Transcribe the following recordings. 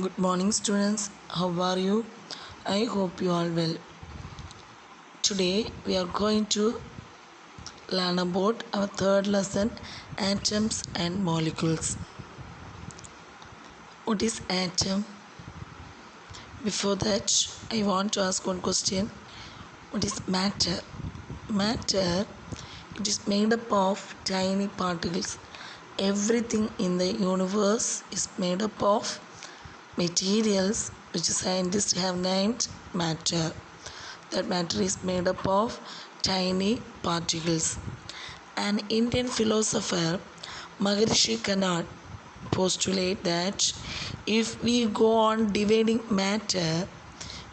Good morning, students. How are you? I hope you are well. Today, we are going to learn about our third lesson, atoms and molecules. What is atom? Before that, I want to ask one question. What is matter? Matter, it is made up of tiny particles. Everything in the universe is made up of materials which scientists have named matter. That matter is made up of tiny particles. An Indian philosopher, Maharishi Kanad, postulate that if we go on dividing matter,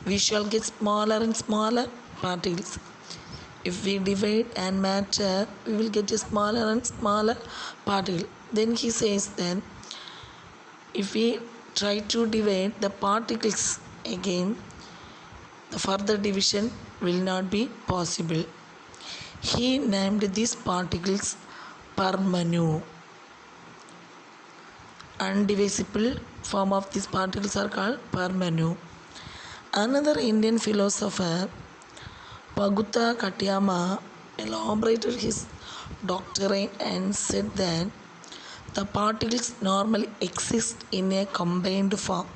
we shall get smaller and smaller particles. If we divide and matter, we will get a smaller and smaller particle. Then he says then, if we try to divide the particles again, the further division will not be possible. He named these particles Parmanu. Undivisible form of these particles are called Parmanu. Another Indian philosopher, Bhagutta Katyama, elaborated his doctrine and said that the particles normally exist in a combined form,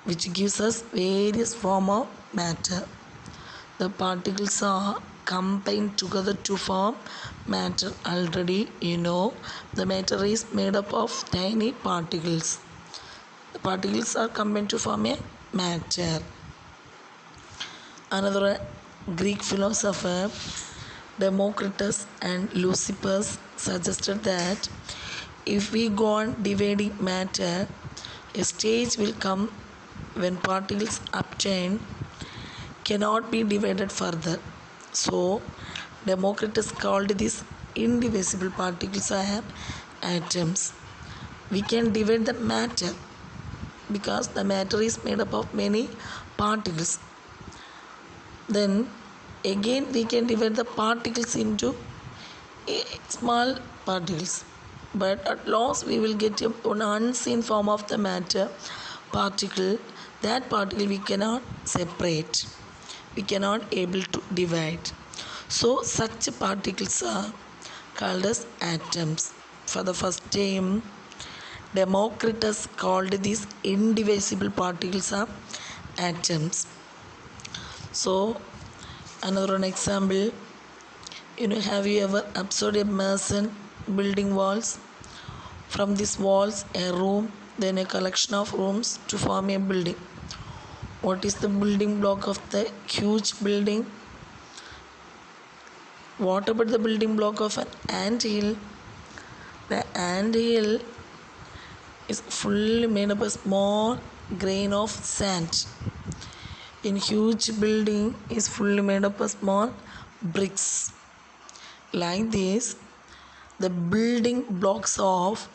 which gives us various form of matter. The particles are combined together to form matter. Already you know the matter is made up of tiny particles. The particles are combined to form a matter. Another Greek philosopher, Democritus and Leucippus, suggested that if we go on dividing matter, a stage will come when particles obtained cannot be divided further. So, Democritus called these indivisible particles as atoms. We can divide the matter because the matter is made up of many particles. Then again we can divide the particles into small particles. But at last we will get an unseen form of the matter particle. That particle we cannot separate. We cannot able to divide. So such particles are called as atoms. For the first time, Democritus called these indivisible particles are atoms. So another one example, have you ever observed a mason building walls? From these walls, a room, then a collection of rooms to form a building. What is the building block of the huge building? What about the building block of an ant hill? The ant hill is fully made up of small grain of sand. In huge building is fully made up of small bricks. Like this, the building blocks of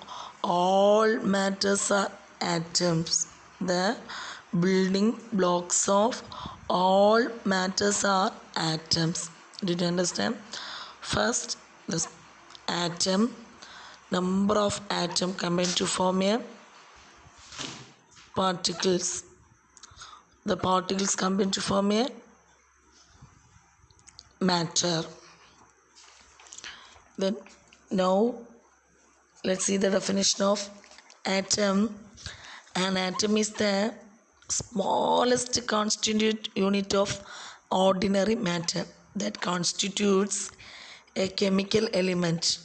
all matters are atoms. The building blocks of all matters are atoms. Did you understand? First, the atom, number of atom combined to form a particles. The particles combined to form a matter. Then now let's see the definition of atom. An atom is the smallest constituent unit of ordinary matter that constitutes a chemical element.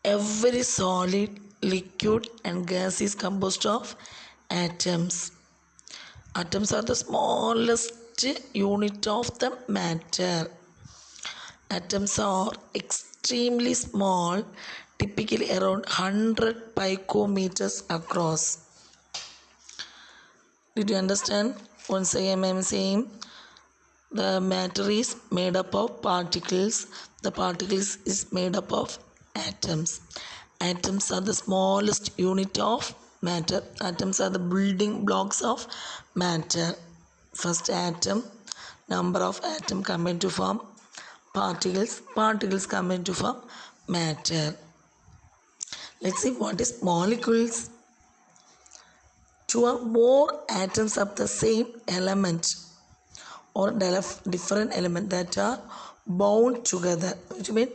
Every solid, liquid, and gas is composed of atoms. Atoms are the smallest unit of the matter. Atoms are extremely small, typically around 100 picometers across. Did you understand? Once again, I am saying the matter is made up of particles. The particles is made up of atoms. Atoms are the smallest unit of matter. Atoms are the building blocks of matter. First atom, number of atom combined to form particles. Particles combined to form matter. Let's see what is molecules. two or more atoms of the same element or different element that are bound together, which means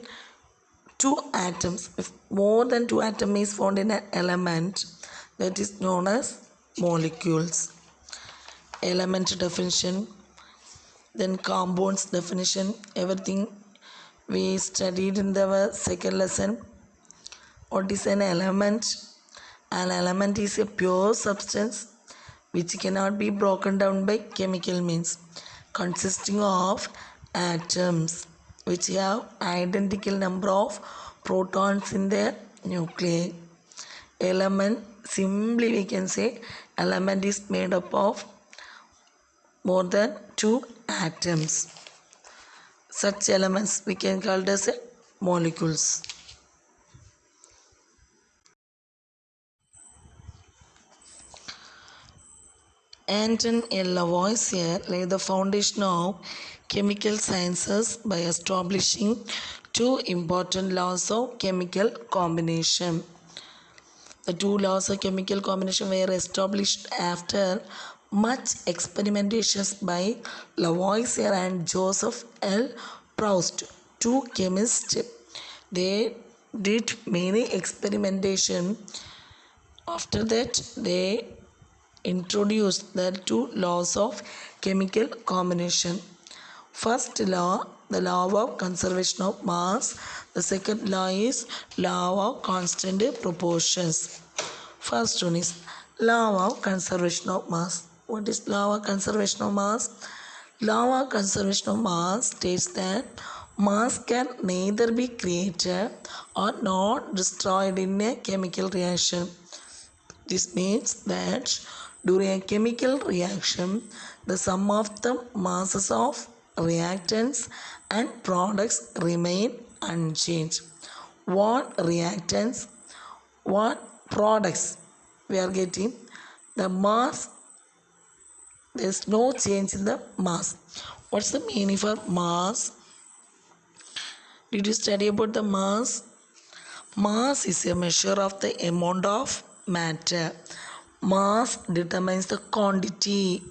two atoms. If more than two atoms is found in an element, that is known as molecules. Element definition, then compounds definition, everything we studied in the second lesson. What is an element? An element is a pure substance which cannot be broken down by chemical means, consisting of atoms which have identical number of protons in their nuclei. Element, simply we can say element is made up of more than two atoms. Such elements we can call as molecules. Anton L. Lavoisier laid the foundation of chemical sciences by establishing two important laws of chemical combination. The two laws of chemical combination were established after much experimentations by Lavoisier and Joseph L. Proust, two chemists. They did many experimentation. After that, they introduced the two laws of chemical combination. First law, the law of conservation of mass. The second law is law of constant proportions. First one is law of conservation of mass. What is law of conservation of mass? Law of conservation of mass states that mass can neither be created or not destroyed in a chemical reaction. This means that during a chemical reaction, the sum of the masses of reactants and products remain unchanged. What reactants, what products we are getting? The mass, there is no change in the mass. What's the meaning for mass? Did you study about the mass? Mass is a measure of the amount of matter. Mass determines the quantity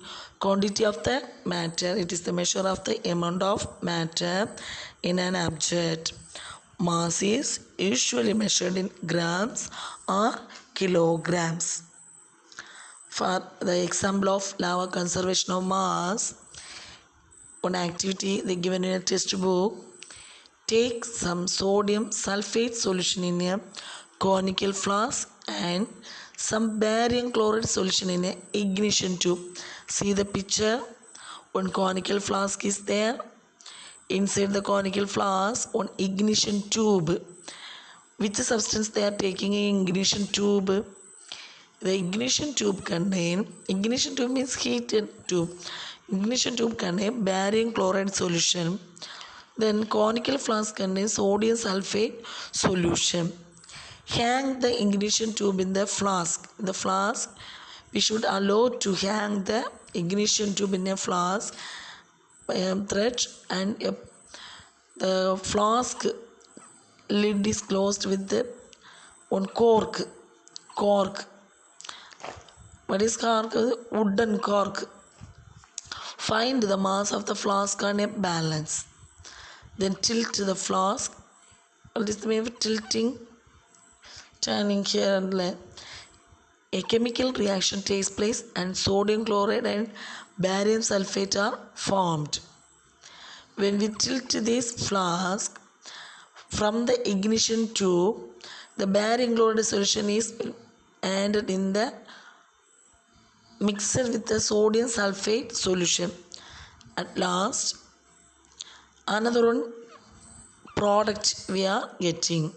of the matter. It is the measure of the amount of matter in an object. Mass is usually measured in grams or kilograms. For the example of law of conservation of mass, one activity they given in a textbook: take some sodium sulfate solution in a conical flask and some barium chloride solution in a ignition tube. See the picture. One conical flask is there. Inside the conical flask, one ignition tube. Which substance they are taking in ignition tube? The ignition tube means heated tube. Ignition tube contain barium chloride solution. Then conical flask contains sodium sulfate solution. Hang the ignition tube in the flask. We should allow to hang the ignition tube in a flask by a thread, and the flask lid is closed with the one cork. What is cork? Wooden cork. Find the mass of the flask on a balance. Then tilt the flask. What is the meaning of tilting? Turning here and there. A chemical reaction takes place and sodium chloride and barium sulfate are formed. When we tilt this flask from the ignition tube, the barium chloride solution is added in the mixer with the sodium sulfate solution. At last, another one product we are getting.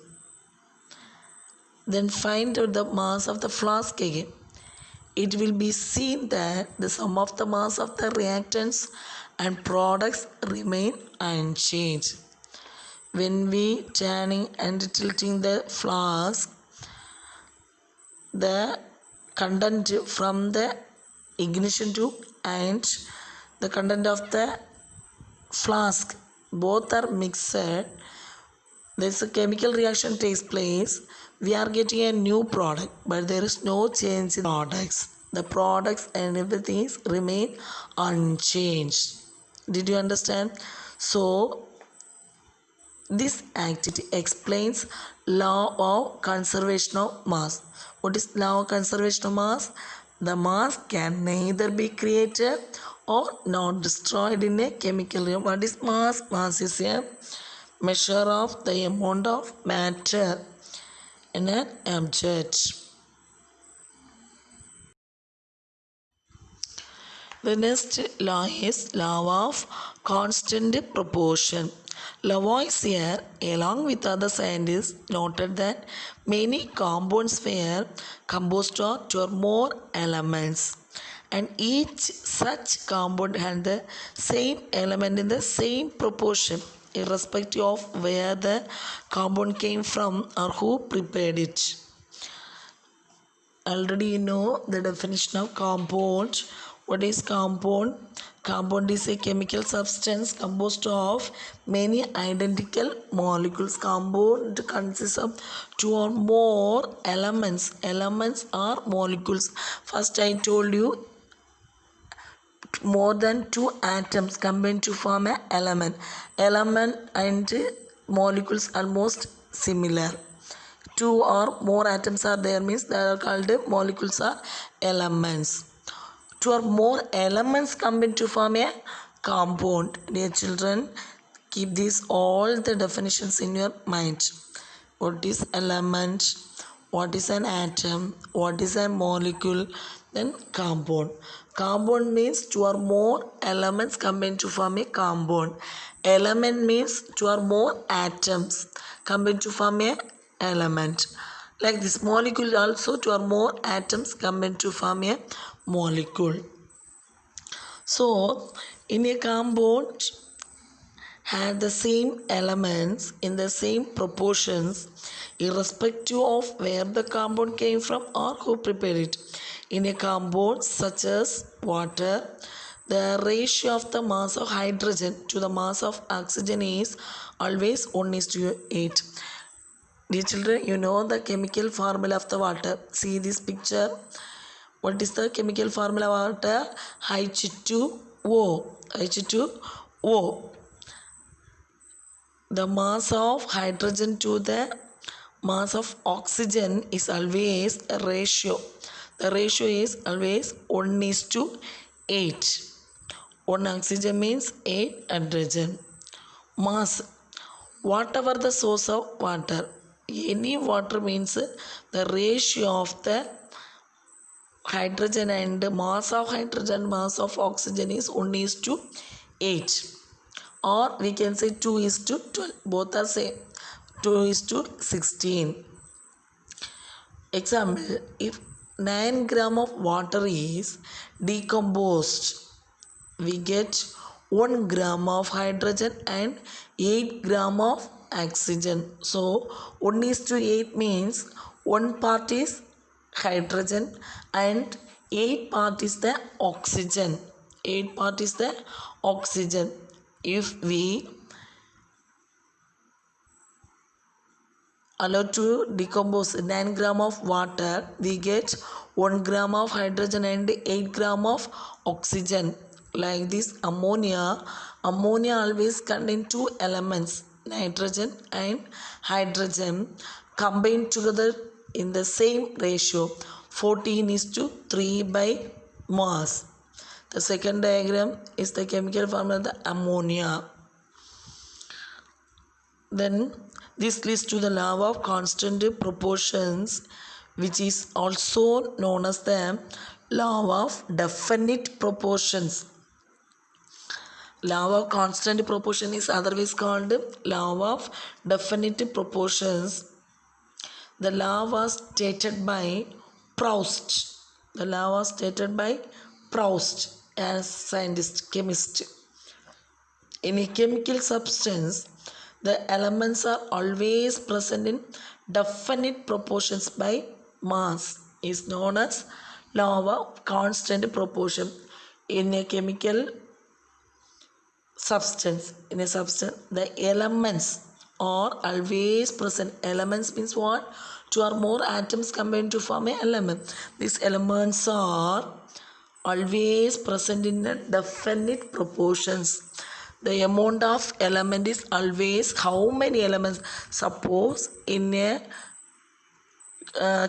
Then find out the mass of the flask again. It will be seen that the sum of the mass of the reactants and products remain unchanged. When we turning and tilting the flask, the content from the ignition tube and the content of the flask both are mixed. There's a chemical reaction takes place. We are getting a new product, but there is no change in products. The products and everything remain unchanged. Did you understand? So this activity explains law of conservation of mass. What is law of conservation of mass? The mass can neither be created or not destroyed in a chemical reaction. What is mass? Mass is a measure of the amount of matter in an object. The next law is law of constant proportion. Lavoisier, along with other scientists, noted that many compounds were composed of two or more elements, and each such compound had the same element in the same proportion, irrespective of where the compound came from or who prepared it. Already you know the definition of compound. What is compound? Compound is a chemical substance composed of many identical molecules. Compound consists of two or more elements. Elements are molecules. First I told you more than two atoms combine to form an element. Element and molecules are most similar. Two or more atoms are there means they are called molecules or elements. Two or more elements combine to form a compound. Dear children, keep these all the definitions in your mind. What is element? What is an atom? What is a molecule? Then compound. Compound means two or more elements combine to form a compound. Element means two or more atoms combine to form a element. Like this molecule also two or more atoms combine to form a molecule. So in a compound had the same elements in the same proportions irrespective of where the compound came from or who prepared it. In a compound such as water, the ratio of the mass of hydrogen to the mass of oxygen is always 1:8. Dear children, you know the chemical formula of the water. See this picture. What is the chemical formula of water? H2O. H2O. The mass of hydrogen to the mass of oxygen is always a ratio. The ratio is always 1:8. 1 oxygen means 8 hydrogen. Mass. Whatever the source of water, any water means the ratio of the hydrogen and mass of hydrogen, mass of oxygen is 1:8. Or we can say 2:12. Both are same. 2:16. Example, if 9 gram of water is decomposed, we get 1 gram of hydrogen and 8 gram of oxygen. So 1:8 means 1 part is hydrogen and 8 part is the oxygen. 8 part is the oxygen. If we allow to decompose 9 gram of water, we get 1 gram of hydrogen and 8 gram of oxygen. Like this ammonia always contain two elements, nitrogen and hydrogen, combined together in the same ratio, 14:3 by mass. The second diagram is the chemical formula of the ammonia. Then this leads to the law of constant proportions, which is also known as the law of definite proportions. Law of constant proportion is otherwise called law of definite proportions. The law was stated by Proust. The law was stated by Proust as scientist, chemist. In a chemical substance, the elements are always present in definite proportions by mass. Is known as law of constant proportion. In a chemical substance, the elements are always present. Elements means what? two or more atoms combine to form an element. These elements are always present in a definite proportions. The amount of element is always how many elements. Suppose in a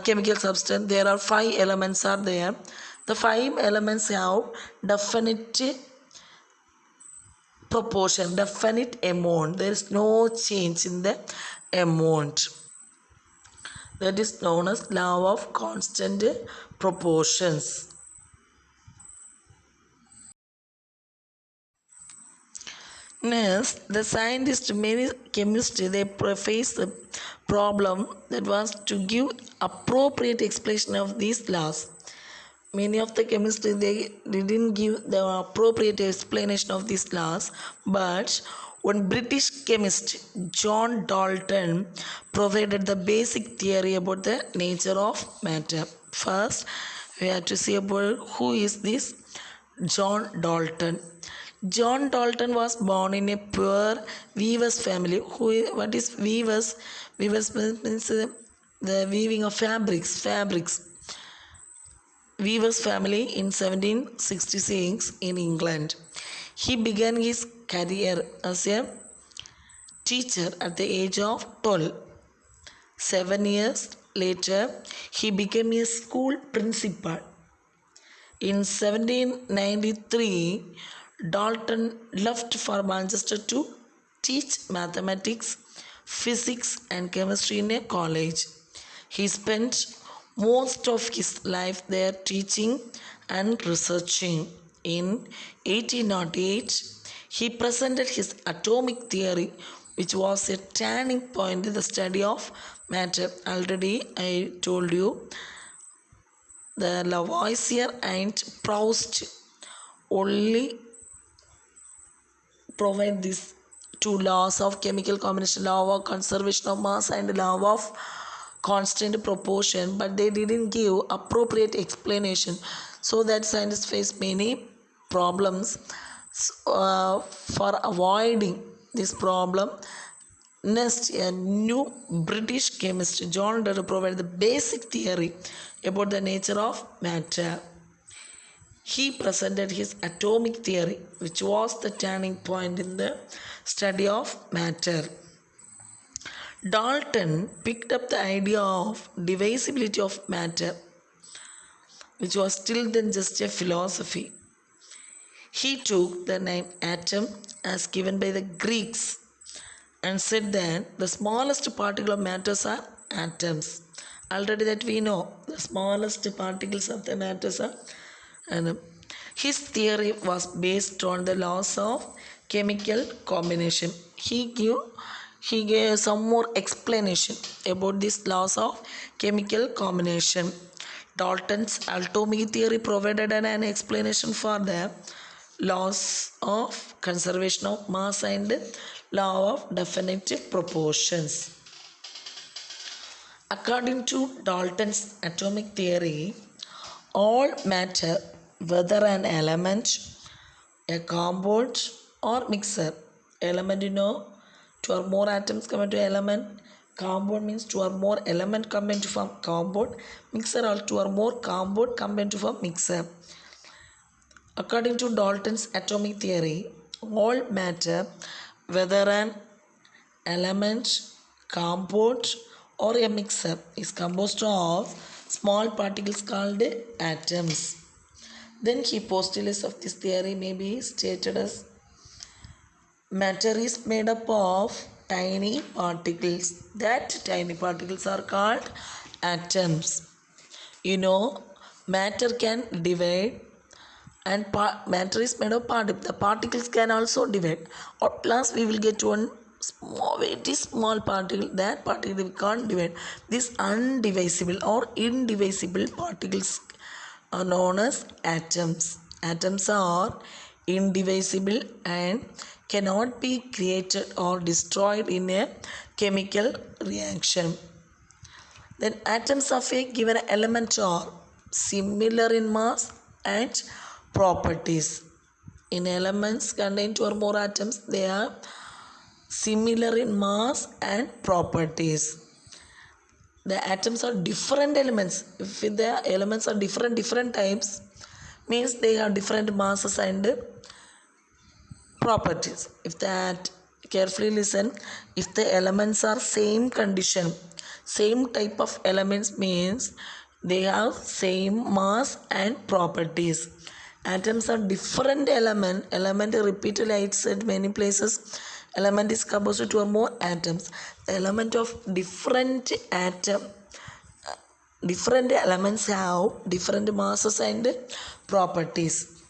chemical substance there are 5 elements are there. The 5 elements have definite proportion, definite amount. There is no change in the amount. That is known as law of constant proportions. Next, the scientists, many chemists, they faced the problem that was to give appropriate explanation of these laws. Many of the chemists, they didn't give the appropriate explanation of these laws, but one British chemist, John Dalton, provided the basic theory about the nature of matter. First, we have to see about who is this John Dalton. John Dalton was born in a poor weaver's family. What is weavers? Weavers means the weaving of fabrics. Weaver's family in 1766 in England. He began his career as a teacher at the age of 12. 7 years later, he became a school principal. In 1793, Dalton left for Manchester to teach mathematics, physics, and chemistry in a college. He spent most of his life there teaching and researching. In 1808, he presented his atomic theory, which was a turning point in the study of matter. Already I told you the Lavoisier and Proust only provide these two laws of chemical combination, law of conservation of mass and law of constant proportion, but they didn't give appropriate explanation, so that scientists face many problems. For avoiding this problem, next a new British chemist John Dalton provided the basic theory about the nature of matter. He presented his atomic theory, which was the turning point in the study of matter. Dalton picked up the idea of divisibility of matter, which was still then just a philosophy. He took the name atom as given by the Greeks and said that the smallest particle of matters are atoms. Already that we know the smallest particles of the matters are atoms. His theory was based on the laws of chemical combination. He gave some more explanation about these laws of chemical combination. Dalton's atomic theory provided an explanation for the laws of conservation of mass and law of definite proportions. According to Dalton's atomic theory, all matter, whether an element, a compound, or mixture, element, two or more atoms come into element. Compound means two or more element combine to form compound. Mixture or two or more compound combine to form mixture. According to Dalton's atomic theory, all matter, whether an element, compound, or a mixture, is composed of small particles called atoms. Then he postulates of this theory may be stated as matter is made up of tiny particles. That tiny particles are called atoms. Matter can divide and matter is made of particles. The particles can also divide. At last we will get one very small particle. That particle we can't divide. These undivisible or indivisible particles are known as atoms. Atoms are indivisible and cannot be created or destroyed in a chemical reaction. Then atoms of a given element are similar in mass and properties. In elements contained two or more atoms, they are similar in mass and properties. the atoms are different elements. If the elements are different types, means they have different masses and properties. If that, carefully listen, if the elements are same condition, same type of elements, means they have same mass and properties. Atoms are different element repeatedly, I said many places, element is composed to more atoms. The element of different elements have different masses and properties.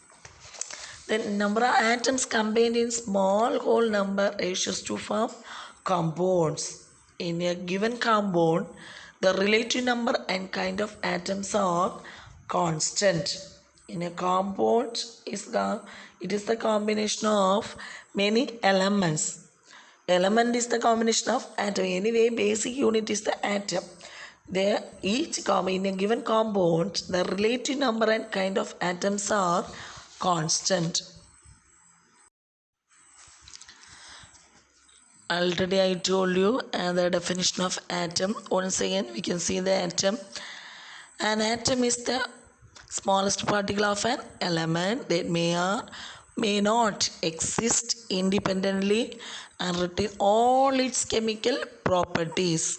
The number of atoms combined in small whole number ratios to form compounds. In a given compound, the relative number and kind of atoms are constant. In a compound, it is the combination of many elements. Element is the combination of atom. Anyway, basic unit is the atom. There, in a given compound, the relative number and kind of atoms are constant. Already I told you the definition of atom. Once again, we can see the atom. An atom is the smallest particle of an element that may or may not exist independently and retain all its chemical properties.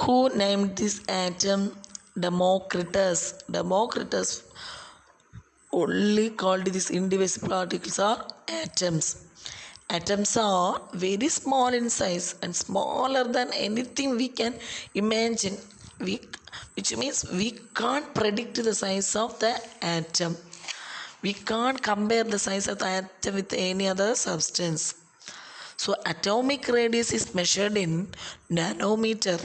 Who named this atom? Democritus. Democritus only called these indivisible particles are atoms. Atoms are very small in size and smaller than anything we can imagine. Which means we can't predict the size of the atom. We can't compare the size of the atom with any other substance. So atomic radius is measured in nanometer.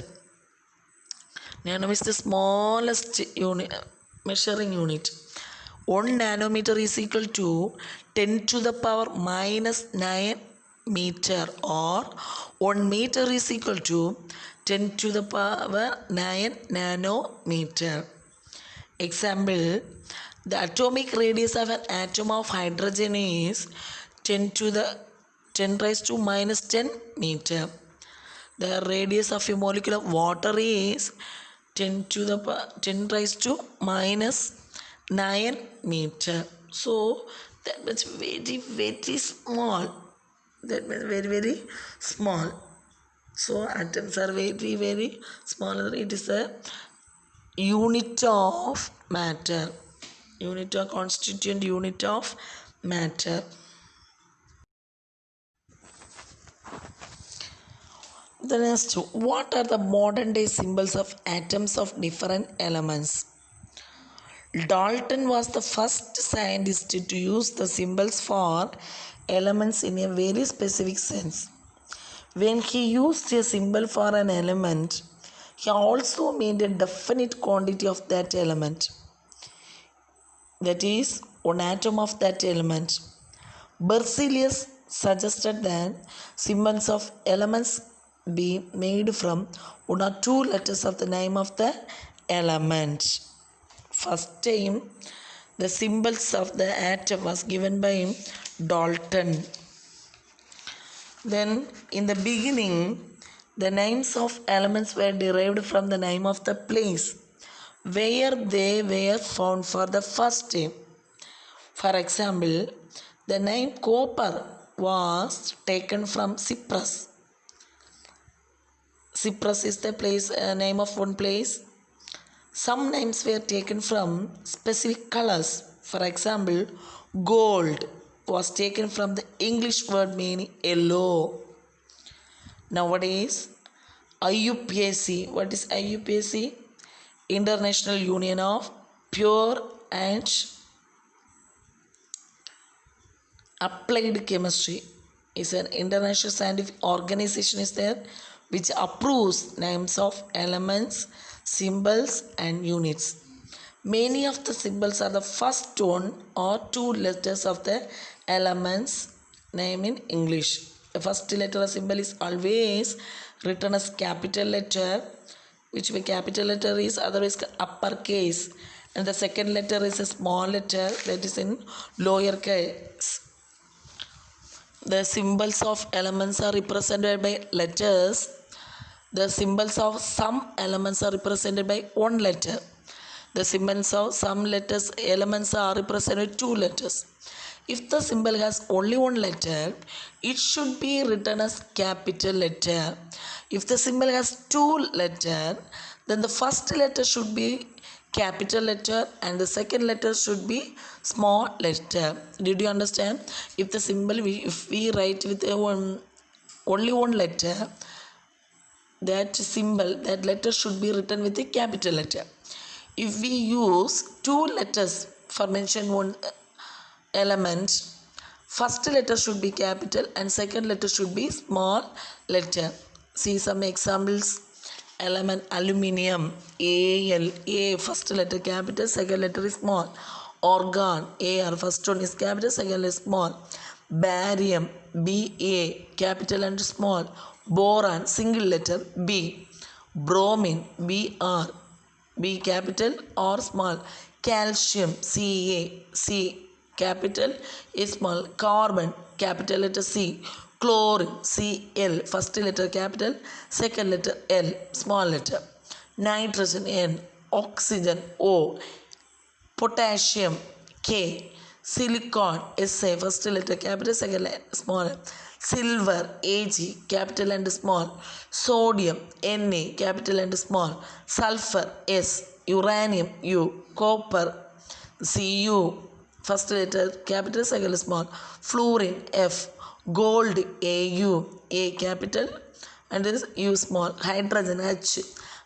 Nano is the smallest measuring unit. 1 nanometer is equal to 10 to the power minus 9 meter, or 1 meter is equal to 10 to the power 9 nanometer. Example, the atomic radius of an atom of hydrogen is 10 raised to minus 10 meter. The radius of a molecule of water is 10 raised to minus 9 meter. So that means very small. That means very small. So atoms are very smaller. It is a unit of matter. Unit of constituent unit of matter. The next, what are the modern day symbols of atoms of different elements? Dalton was the first scientist to use the symbols for elements in a very specific sense. When he used a symbol for an element, he also made a definite quantity of that element. That is, one atom of that element. Berzelius suggested that symbols of elements be made from 1 or 2 letters of the name of the element. First time the symbols of the atom was given by Dalton. Then in the beginning, the names of elements were derived from the name of the place where they were found for the first time. For example, the name copper was taken from Cyprus. Cyprus is the place, name of one place. Some names were taken from specific colors. For example, gold was taken from the English word meaning yellow. Nowadays, IUPAC. What is IUPAC? International Union of Pure and Applied Chemistry is an international scientific organization is there which approves names of elements, symbols and units. Many of the symbols are the first 1 or 2 letters of the elements name in English. The first letter of symbol is always written as capital letter, which by capital letter is otherwise uppercase, and the second letter is a small letter that is in lower case. The symbols of elements are represented by letters The symbols of some elements are represented by one letter. The symbols of some elements are represented by two letters. If the symbol has only one letter, it should be written as capital letter. If the symbol has two letters, then the first letter should be capital letter and the second letter should be small letter. Did you understand? If the symbol, if we write with only one letter, that symbol, that letter should be written with a capital letter. If we use two letters for mention one element, first letter should be capital and second letter should be small letter. See some examples. Element aluminium, Al, A first letter capital, second letter is small. Organ, Ar first one is capital, second is small. Barium, Ba capital and small. Boron single letter B. Bromine, Br, B capital or small. Calcium, Ca, C capital is small. Carbon capital letter C. Chlorine, Cl first letter capital, second letter L small letter. Nitrogen, N. Oxygen, O. Potassium, K. Silicon, Sa first letter capital, second letter small. Silver, Ag capital and small. Sodium, Na capital and small. Sulfur, S. Uranium, U. Copper, Cu first letter capital, second small. Fluorine, F. Gold, Au, A capital and is U small. Hydrogen, H.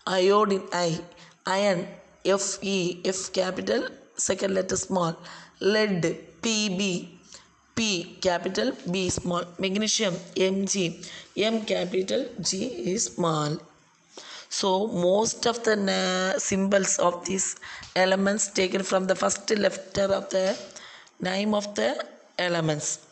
Iodine, I. Iron, Fe, F capital, second letter small. Lead, Pb, P capital, B small. Magnesium, Mg, M capital, G is small. So most of the symbols of these elements taken from the first letter of the name of the elements.